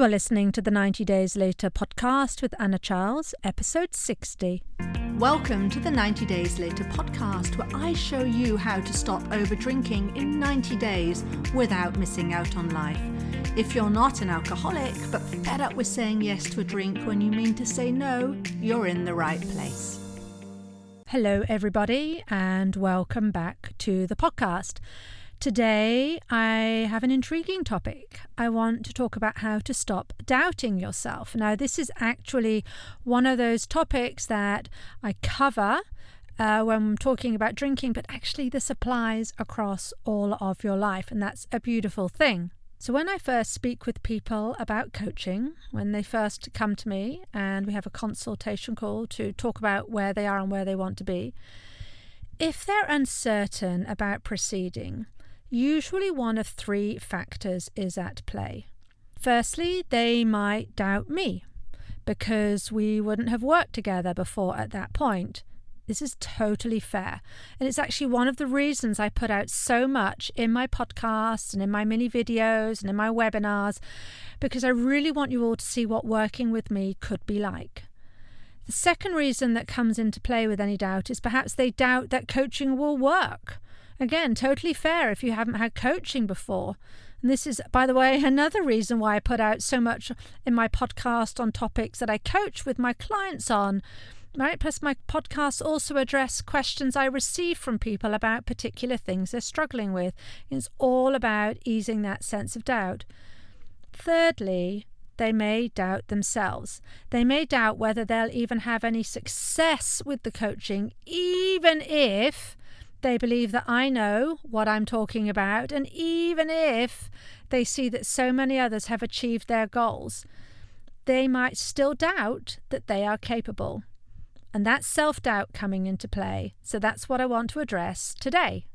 You are listening to the 90 Days Later podcast with Anna Charles, episode 60. Welcome to the 90 Days Later podcast, where I show you how to stop over drinking in 90 days without missing out on life. If you're not an alcoholic, but fed up with saying yes to a drink when you mean to say no, you're in the right place. Hello, everybody, and welcome back to the podcast. Today, I have an intriguing topic. I want to talk about how to stop doubting yourself. Now, this is actually one of those topics that I cover when I'm talking about drinking, but actually this applies across all of your life, and that's a beautiful thing. So when I first speak with people about coaching, when they first come to me and we have a consultation call to talk about where they are and where they want to be, if they're uncertain about proceeding, usually one of three factors is at play. Firstly, they might doubt me because we wouldn't have worked together before at that point. This is totally fair. And it's actually one of the reasons I put out so much in my podcasts and in my mini videos and in my webinars, because I really want you all to see what working with me could be like. The second reason that comes into play with any doubt is perhaps they doubt that coaching will work. Again, totally fair if you haven't had coaching before. And this is, by the way, another reason why I put out so much in my podcast on topics that I coach with my clients on, right? Plus my podcasts also address questions I receive from people about particular things they're struggling with. It's all about easing that sense of doubt. Thirdly, they may doubt themselves. They may doubt whether they'll even have any success with the coaching, even if they believe that I know what I'm talking about, and even if they see that so many others have achieved their goals, they might still doubt that they are capable. And that's self-doubt coming into play. So that's what I want to address today.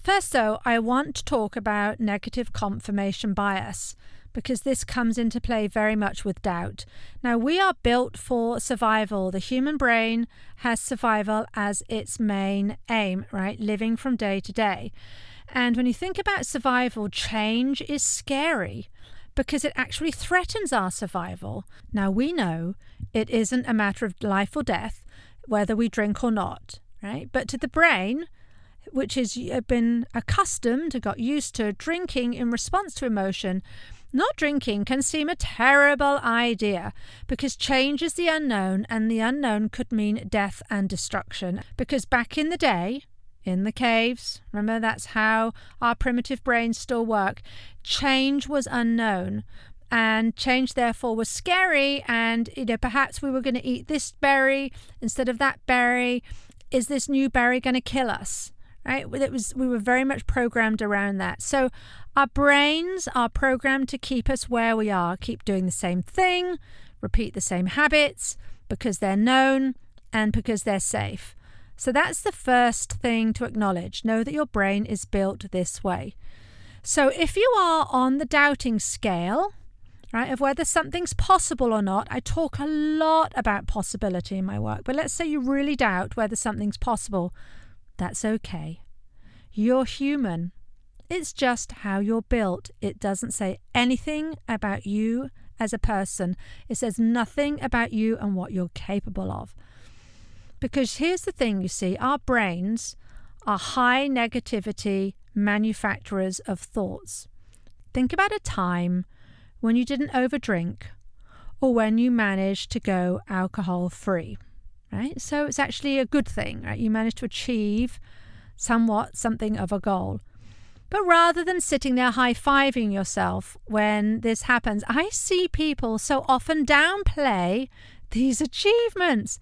First, though, I want to talk about negative confirmation bias, because this comes into play very much with doubt. Now, we are built for survival. The human brain has survival as its main aim, right? Living from day to day. And when you think about survival, change is scary because it actually threatens our survival. Now, we know it isn't a matter of life or death, whether we drink or not, right? But to the brain, which has been accustomed, got used to drinking in response to emotion, not drinking can seem a terrible idea because change is the unknown, and the unknown could mean death and destruction. Because back in the day, in the caves, remember that's how our primitive brains still work, change was unknown. And change, therefore, was scary. And, perhaps we were going to eat this berry instead of that berry. Is this new berry going to kill us? Right? We were very much programmed around that. So our brains are programmed to keep us where we are, keep doing the same thing, repeat the same habits because they're known and because they're safe. So that's the first thing to acknowledge. Know that your brain is built this way. So if you are on the doubting scale, right, of whether something's possible or not, I talk a lot about possibility in my work, but let's say you really doubt whether something's possible. That's okay. You're human. It's just how you're built. It doesn't say anything about you as a person. It says nothing about you and what you're capable of. Because here's the thing, you see, our brains are high negativity manufacturers of thoughts. Think about a time when you didn't overdrink or when you managed to go alcohol free. Right? So it's actually a good thing, right? You managed to achieve something of a goal. But rather than sitting there high-fiving yourself when this happens, I see people so often downplay these achievements.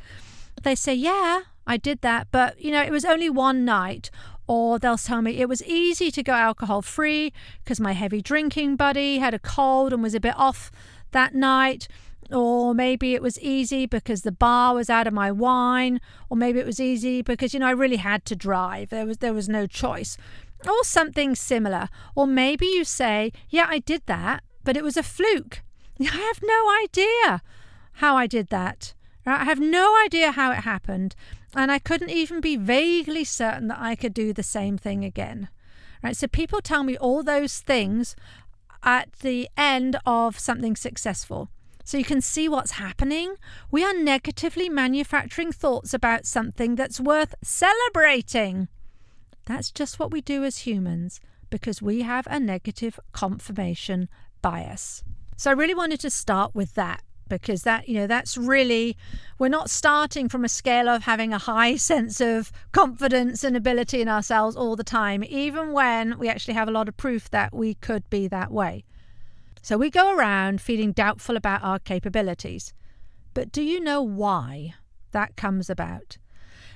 They say, yeah, I did that, but, it was only one night. Or they'll tell me it was easy to go alcohol-free because my heavy drinking buddy had a cold and was a bit off that night. Or maybe it was easy because the bar was out of my wine. Or maybe it was easy because, I really had to drive. There was no choice. Or something similar. Or maybe you say, yeah, I did that, but it was a fluke. I have no idea how I did that. I have no idea how it happened. And I couldn't even be vaguely certain that I could do the same thing again. Right? So people tell me all those things at the end of something successful. So you can see what's happening. We are negatively manufacturing thoughts about something that's worth celebrating. That's just what we do as humans, because we have a negative confirmation bias. So I really wanted to start with that, because that's really, we're not starting from a scale of having a high sense of confidence and ability in ourselves all the time, even when we actually have a lot of proof that we could be that way. So we go around feeling doubtful about our capabilities. But do you know why that comes about?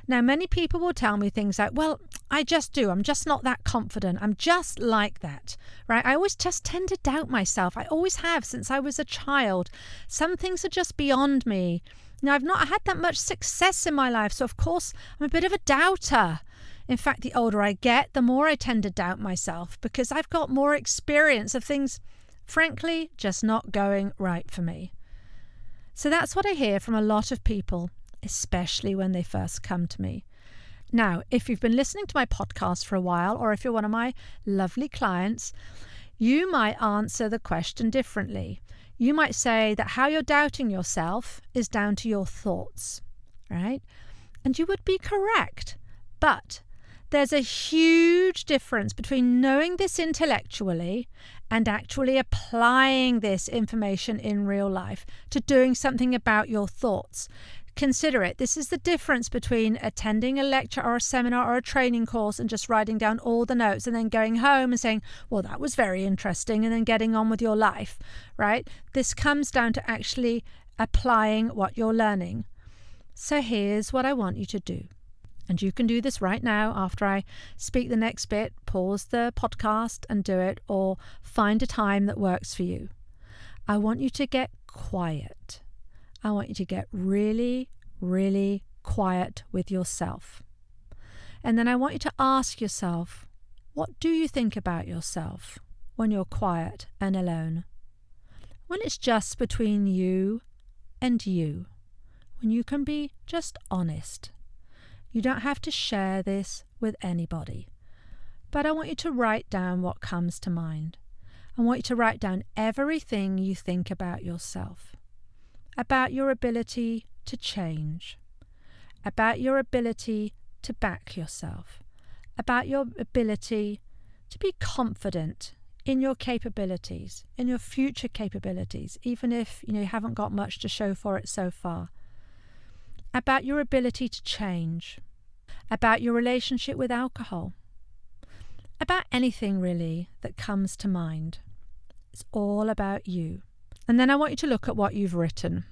Now, many people will tell me things like, well, I just do. I'm just not that confident. I'm just like that, right? I always just tend to doubt myself. I always have since I was a child. Some things are just beyond me. Now, I've not had that much success in my life, so of course, I'm a bit of a doubter. In fact, the older I get, the more I tend to doubt myself, because I've got more experience of things, frankly, just not going right for me. So that's what I hear from a lot of people, especially when they first come to me. Now, if you've been listening to my podcast for a while, or if you're one of my lovely clients, you might answer the question differently. You might say that how you're doubting yourself is down to your thoughts, right? And you would be correct. But there's a huge difference between knowing this intellectually and actually applying this information in real life to doing something about your thoughts. Consider it. This is the difference between attending a lecture or a seminar or a training course and just writing down all the notes and then going home and saying, well, that was very interesting, and then getting on with your life, right? This comes down to actually applying what you're learning. So here's what I want you to do. And you can do this right now after I speak the next bit. Pause the podcast and do it, or find a time that works for you. I want you to get quiet. I want you to get really, really quiet with yourself. And then I want you to ask yourself, what do you think about yourself when you're quiet and alone? When it's just between you and you. When you can be just honest. You don't have to share this with anybody. But I want you to write down what comes to mind. I want you to write down everything you think about yourself. About your ability to change. About your ability to back yourself. About your ability to be confident in your capabilities, in your future capabilities, even if you haven't got much to show for it so far. About your ability to change, about your relationship with alcohol, about anything really that comes to mind. It's all about you. And then I want you to look at what you've written.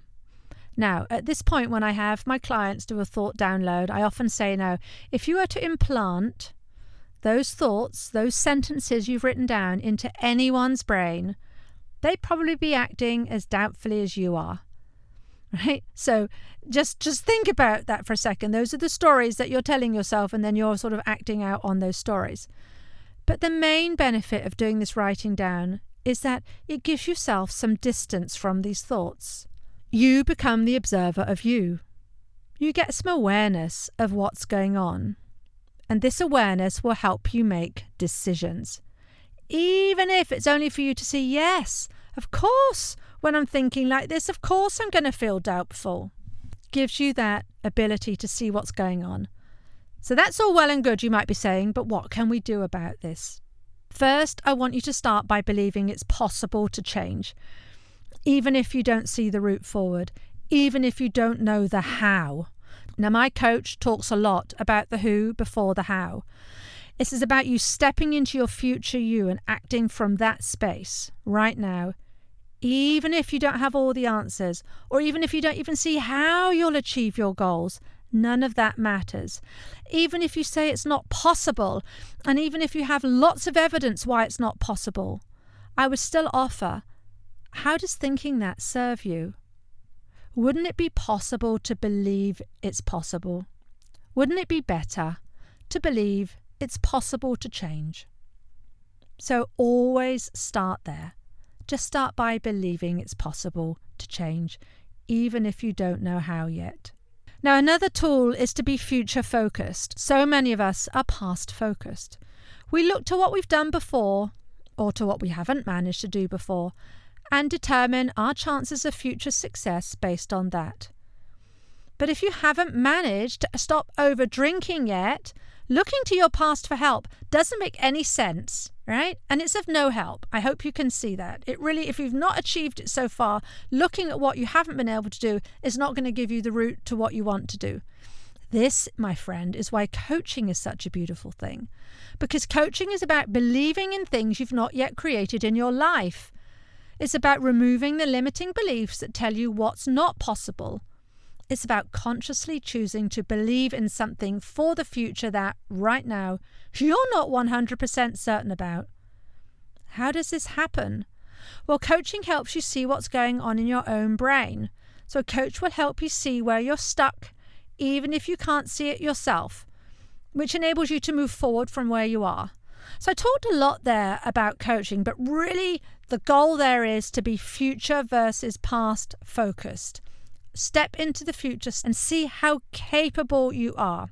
Now, at this point, when I have my clients do a thought download, I often say, now, if you were to implant those thoughts, those sentences you've written down into anyone's brain, they'd probably be acting as doubtfully as you are. Right? So just think about that for a second. Those are the stories that you're telling yourself, and then you're sort of acting out on those stories. But the main benefit of doing this writing down is that it gives yourself some distance from these thoughts. You become the observer of you. You get some awareness of what's going on. And this awareness will help you make decisions. Even if it's only for you to see, yes, of course, when I'm thinking like this, of course I'm going to feel doubtful. Gives you that ability to see what's going on. So that's all well and good, you might be saying, but what can we do about this? First, I want you to start by believing it's possible to change. Even if you don't see the route forward, even if you don't know the how. Now, my coach talks a lot about the who before the how. This is about you stepping into your future you and acting from that space right now. Even if you don't have all the answers, or even if you don't even see how you'll achieve your goals, none of that matters. Even if you say it's not possible, and even if you have lots of evidence why it's not possible, I would still offer, how does thinking that serve you? Wouldn't it be possible to believe it's possible? Wouldn't it be better to believe it's possible to change? So always start there. Just start by believing it's possible to change, even if you don't know how yet. Now, another tool is to be future focused. So many of us are past focused. We look to what we've done before or to what we haven't managed to do before, and determine our chances of future success based on that. But if you haven't managed to stop over drinking yet, looking to your past for help doesn't make any sense, right? And it's of no help. I hope you can see that. It really, if you've not achieved it so far, looking at what you haven't been able to do is not going to give you the route to what you want to do. This, my friend, is why coaching is such a beautiful thing. Because coaching is about believing in things you've not yet created in your life. It's about removing the limiting beliefs that tell you what's not possible. It's about consciously choosing to believe in something for the future that, right now, you're not 100% certain about. How does this happen? Well, coaching helps you see what's going on in your own brain. So a coach will help you see where you're stuck, even if you can't see it yourself, which enables you to move forward from where you are. So I talked a lot there about coaching, but really the goal there is to be future versus past focused. Step into the future and see how capable you are.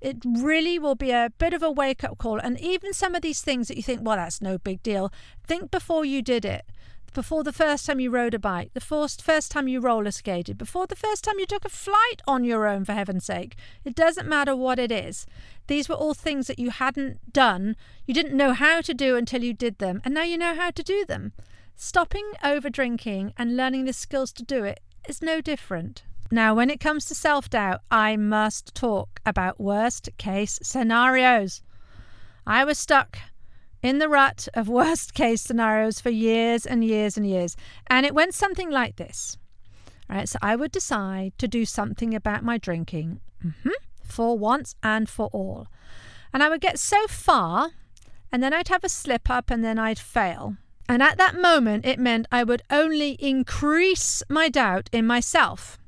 It really will be a bit of a wake-up call. And even some of these things that you think, well, that's no big deal. Think before you did it. Before the first time you rode a bike, the first time you roller skated, before the first time you took a flight on your own, for heaven's sake. It doesn't matter what it is. These were all things that you hadn't done. You didn't know how to do until you did them. And now you know how to do them. Stopping over drinking and learning the skills to do it is no different. Now, when it comes to self-doubt, I must talk about worst case scenarios. I was stuck in the rut of worst case scenarios for years and years and years. And it went something like this. Right, so I would decide to do something about my drinking for once and for all. And I would get so far, and then I'd have a slip up, and then I'd fail. And at that moment, it meant I would only increase my doubt in myself,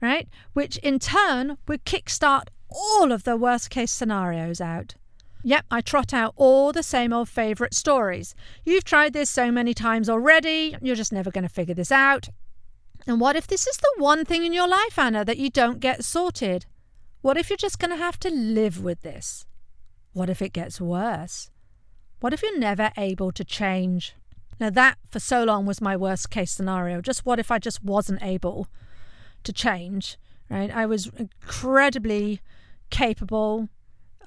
right? Which in turn would kickstart all of the worst case scenarios out. Yep, I trot out all the same old favourite stories. You've tried this so many times already, you're just never going to figure this out. And what if this is the one thing in your life, Anna, that you don't get sorted? What if you're just going to have to live with this? What if it gets worse? What if you're never able to change? Now that, for so long, was my worst case scenario. Just what if I just wasn't able to change, right? I was incredibly capable,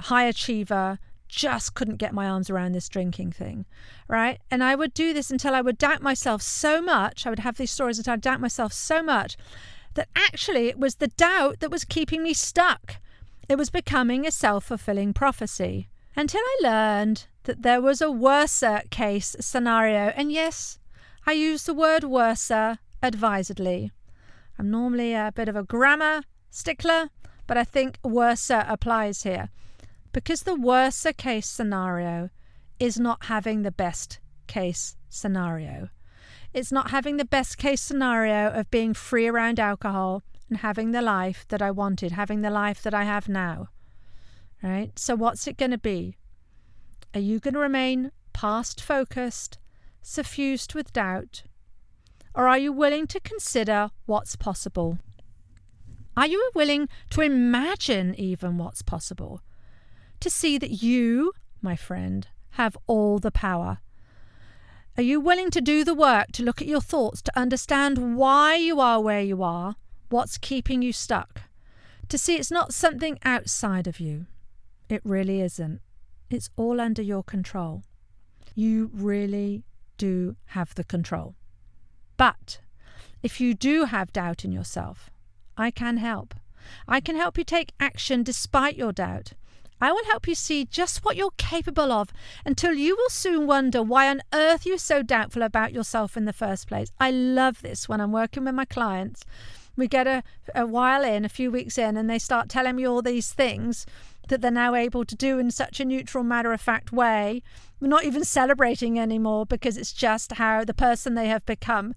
high achiever, just couldn't get my arms around this drinking thing, right? And I would do this until I would doubt myself so much. I would have these stories until I doubt myself so much that actually it was the doubt that was keeping me stuck. It was becoming a self-fulfilling prophecy. Until I learned that there was a worser case scenario. And yes, I use the word worser advisedly. I'm normally a bit of a grammar stickler, but I think worser applies here. Because the worser case scenario is not having the best case scenario. It's not having the best case scenario of being free around alcohol and having the life that I wanted, having the life that I have now. Right? So what's it going to be? Are you going to remain past focused, suffused with doubt? Or are you willing to consider what's possible? Are you willing to imagine even what's possible? To see that you, my friend, have all the power? Are you willing to do the work to look at your thoughts, to understand why you are where you are, what's keeping you stuck? To see it's not something outside of you. It really isn't. It's all under your control. You really do have the control. But if you do have doubt in yourself, I can help. I can help you take action despite your doubt. I will help you see just what you're capable of until you will soon wonder why on earth you're so doubtful about yourself in the first place. I love this when I'm working with my clients. We get a while in, a few weeks in, and they start telling me all these things that they're now able to do in such a neutral, matter-of-fact way. We're not even celebrating anymore because it's just how the person they have become.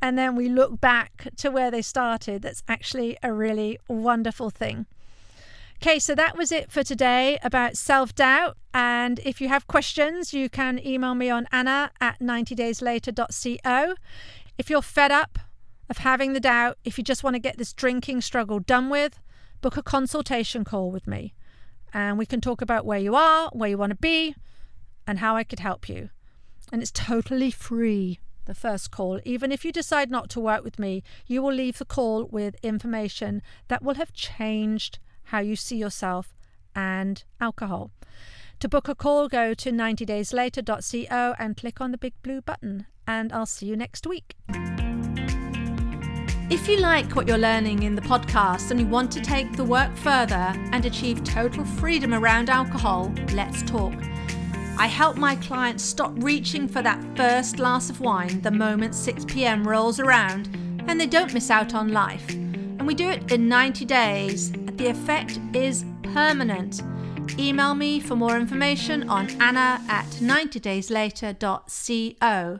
And then we look back to where they started. That's actually a really wonderful thing. Okay, so that was it for today about self-doubt. And if you have questions, you can email me on anna@90dayslater.co. If you're fed up of having the doubt, if you just want to get this drinking struggle done with, book a consultation call with me. And we can talk about where you are, where you want to be, and how I could help you. and it's totally free. The first call. Even if you decide not to work with me, you will leave the call with information that will have changed how you see yourself and alcohol. To book a call, go to 90dayslater.co and click on the big blue button, and I'll see you next week. If you like what you're learning in the podcast and you want to take the work further and achieve total freedom around alcohol, let's talk. I help my clients stop reaching for that first glass of wine the moment 6 p.m. rolls around and they don't miss out on life. And we do it in 90 days. The effect is permanent. Email me for more information on anna@90dayslater.co.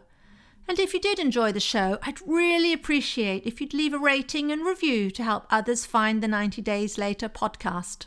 And if you did enjoy the show, I'd really appreciate if you'd leave a rating and review to help others find the 90 Days Later podcast.